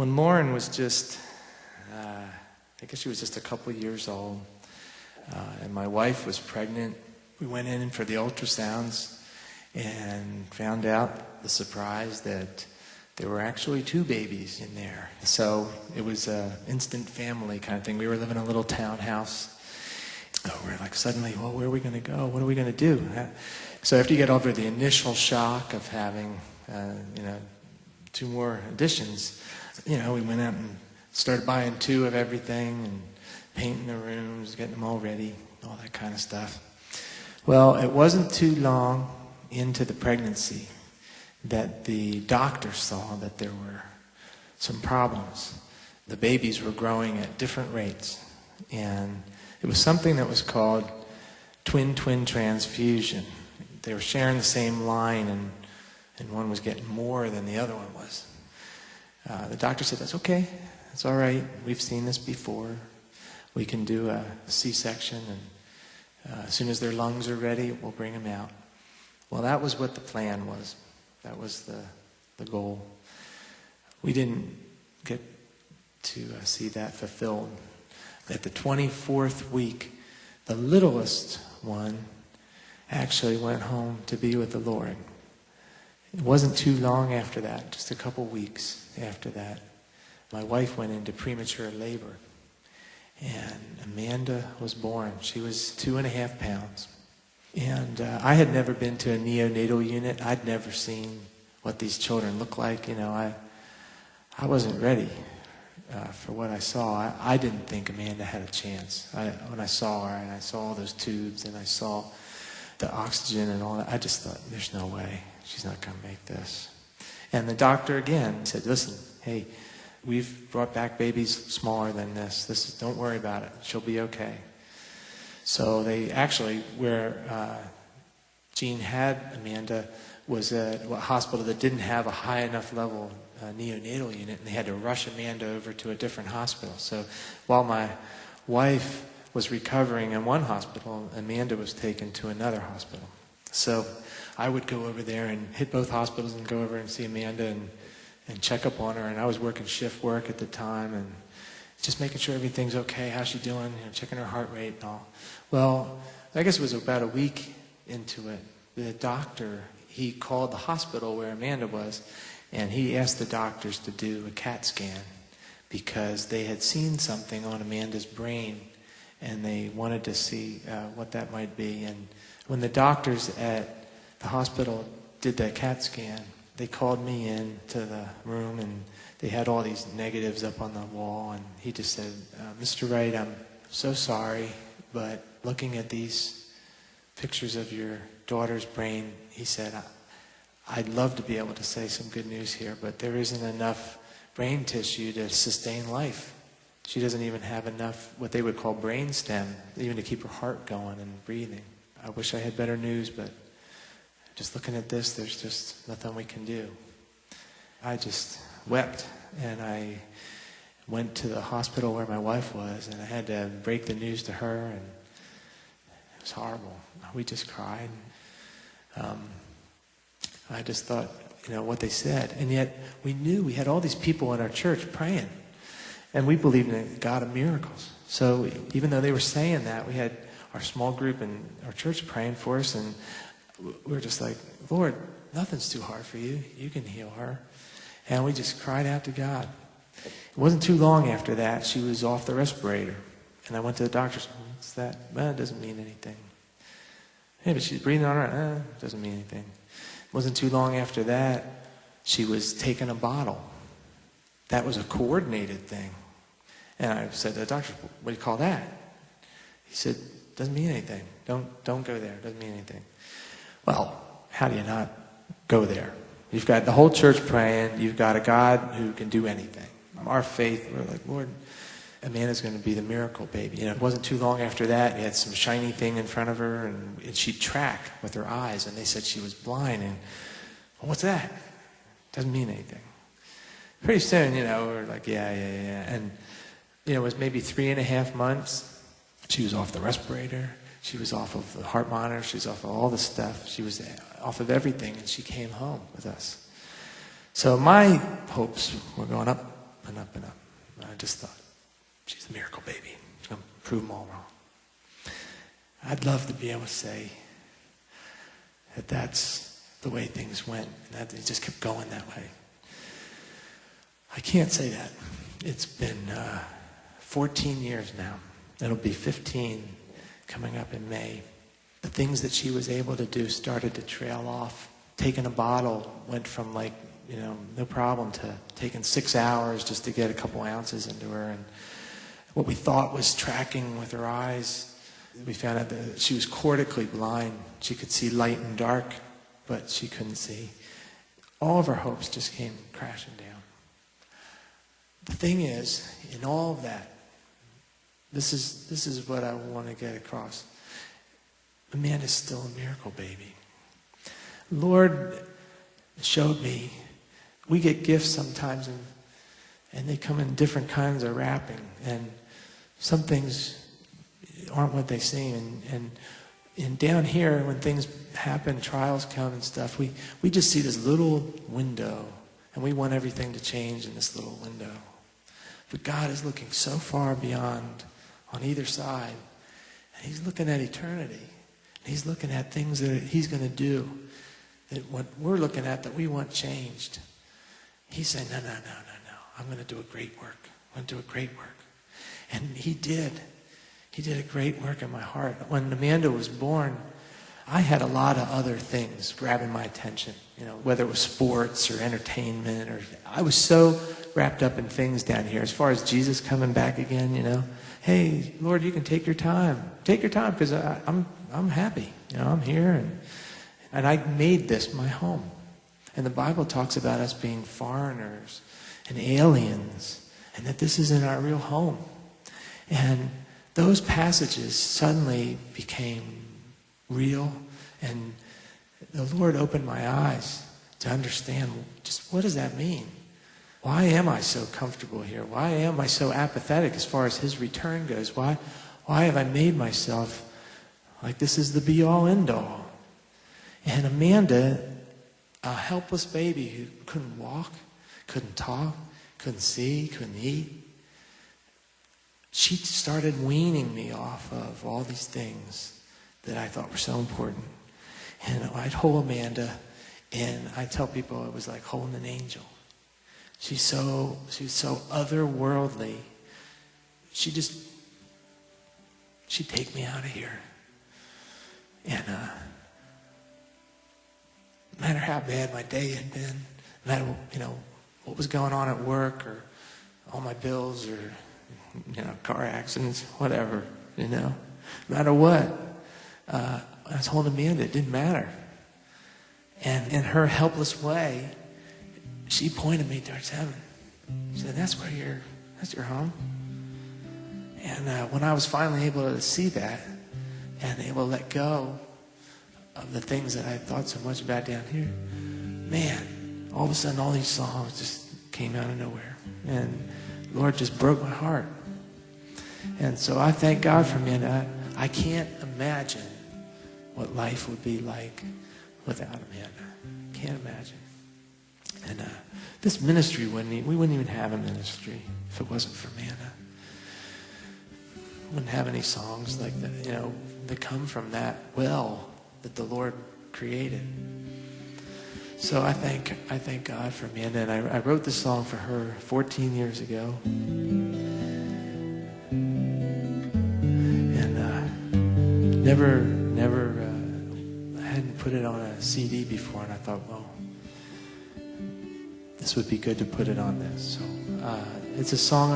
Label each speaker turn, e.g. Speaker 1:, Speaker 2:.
Speaker 1: When Lauren was just, I guess she was just a couple years old, and my wife was pregnant, we went in for the ultrasounds and found out the surprise that there were actually 2 babies in there. So it was an instant family kind of thing. We were living in a little townhouse. We're like suddenly, well, where are we going to go? What are we going to do? So after you get over the initial shock of having, 2 more additions, we went out and started buying 2 of everything and painting the rooms, getting them all ready, all that kind of stuff. Well, it wasn't too long into the pregnancy that the doctor saw that there were some problems. The babies were growing at different rates, and it was something that was called twin-twin transfusion. They were sharing the same line, and one was getting more than the other one was. The doctor said, that's okay, that's all right, we've seen this before. We can do a C-section, and as soon as their lungs are ready, we'll bring them out. Well, that was what the plan was. That was the goal. We didn't get to see that fulfilled. At the 24th week, the littlest one actually went home to be with the Lord. It wasn't too long after that, just a couple weeks after that, my wife went into premature labor, and Amanda was born. She was 2.5 pounds. And I had never been to a neonatal unit. I'd never seen what these children look like. I wasn't ready for what I saw. I didn't think Amanda had a chance. When I saw her, and I saw all those tubes, and I saw the oxygen and all that, I just thought, there's no way. She's not going to make this. And the doctor again said, listen, hey, we've brought back babies smaller than this. Don't worry about it. She'll be okay. So they actually, where Jean had Amanda, was a hospital that didn't have a high enough level neonatal unit, and they had to rush Amanda over to a different hospital. So while my wife was recovering in one hospital, Amanda was taken to another hospital. So I would go over there and hit both hospitals and go over and see Amanda and check up on her. And I was working shift work at the time and just making sure everything's okay, how's she doing, checking her heart rate and all. Well, I guess it was about a week into it. The doctor, he called the hospital where Amanda was, and he asked the doctors to do a CAT scan because they had seen something on Amanda's brain, and they wanted to see what that might be. And when the doctors at the hospital did that CAT scan, they called me in to the room, and they had all these negatives up on the wall, and he just said, Mr. Wright, I'm so sorry, but looking at these pictures of your daughter's brain, he said, I'd love to be able to say some good news here, but there isn't enough brain tissue to sustain life. She doesn't even have enough, what they would call brain stem, even to keep her heart going and breathing. I wish I had better news, but just looking at this, there's just nothing we can do. I just wept, and I went to the hospital where my wife was, and I had to break the news to her, and it was horrible. We just cried. I just thought, what they said. And yet, we knew we had all these people in our church praying, and we believed in a God of miracles. So even though they were saying that, we had our small group and our church praying for us, and we were just like, Lord, nothing's too hard for you. You can heal her. And we just cried out to God. It wasn't too long after that, she was off the respirator. And I went to the doctor, what's that? Well, it doesn't mean anything. Hey, but she's breathing on her. It doesn't mean anything. It wasn't too long after that, she was taking a bottle. That was a coordinated thing. And I said to the doctor, what do you call that? He said, doesn't mean anything. Don't go there. It doesn't mean anything. Well, how do you not go there? You've got the whole church praying. You've got a God who can do anything. Our faith, we're like, Lord, Amanda's going to be the miracle baby. It wasn't too long after that, we had some shiny thing in front of her, and she'd track with her eyes, and they said she was blind. And, well, what's that? Doesn't mean anything. Pretty soon, we're like, yeah. And, it was maybe 3.5 months. She was off the respirator. She was off of the heart monitor. She was off of all the stuff. She was off of everything, and she came home with us. So my hopes were going up and up and up. I just thought, she's a miracle baby. She's going to prove them all wrong. I'd love to be able to say that that's the way things went, and that it just kept going that way. I can't say that. It's been 14 years now. It'll be 15 coming up in May. The things that she was able to do started to trail off. Taking a bottle went from no problem to taking 6 hours just to get a couple ounces into her. And what we thought was tracking with her eyes, we found out that she was cortically blind. She could see light and dark, but she couldn't see. All of her hopes just came crashing down. The thing is, in all of that, this is what I want to get across. Amanda's still a miracle baby. Lord showed me, we get gifts sometimes and they come in different kinds of wrapping, and some things aren't what they seem. And down here, when things happen, trials come and stuff, we just see this little window, and we want everything to change in this little window. But God is looking so far beyond on either side, and he's looking at eternity. And he's looking at things that he's going to do, that what we're looking at that we want changed. He's saying, no. I'm going to do a great work. I'm going to do a great work. And he did. He did a great work in my heart. When Amanda was born, I had a lot of other things grabbing my attention, whether it was sports or entertainment, or I was so wrapped up in things down here. As far as Jesus coming back again, hey, Lord, you can take your time. Take your time, because I'm happy. I'm here, and I made this my home. And the Bible talks about us being foreigners and aliens, and that this isn't our real home. And those passages suddenly became real, and the Lord opened my eyes to understand just what does that mean? Why am I so comfortable here? Why am I so apathetic as far as his return goes? Why have I made myself like this is the be-all, end-all? And Amanda, a helpless baby who couldn't walk, couldn't talk, couldn't see, couldn't eat, she started weaning me off of all these things that I thought were so important. And I'd hold Amanda, and I tell people it was like holding an angel. She's so otherworldly. She'd take me out of here. And no matter how bad my day had been, no matter what was going on at work, or all my bills, or car accidents, whatever, no matter what, I was holding Amanda. It didn't matter. And in her helpless way, she pointed me towards heaven. She said, that's your home. And when I was finally able to see that, and able to let go of the things that I thought so much about down here, man, all of a sudden all these songs just came out of nowhere. And the Lord just broke my heart. And so I thank God for Amanda. I can't imagine what life would be like without Amanda. Can't imagine. And this ministry we wouldn't even have a ministry if it wasn't for Amanda. Wouldn't have any songs like that, that come from that well that the Lord created. So I thank God for Amanda, and I wrote this song for her 14 years ago. And I hadn't put it on a CD before, and I thought, well, this would be good to put it on this. So it's a song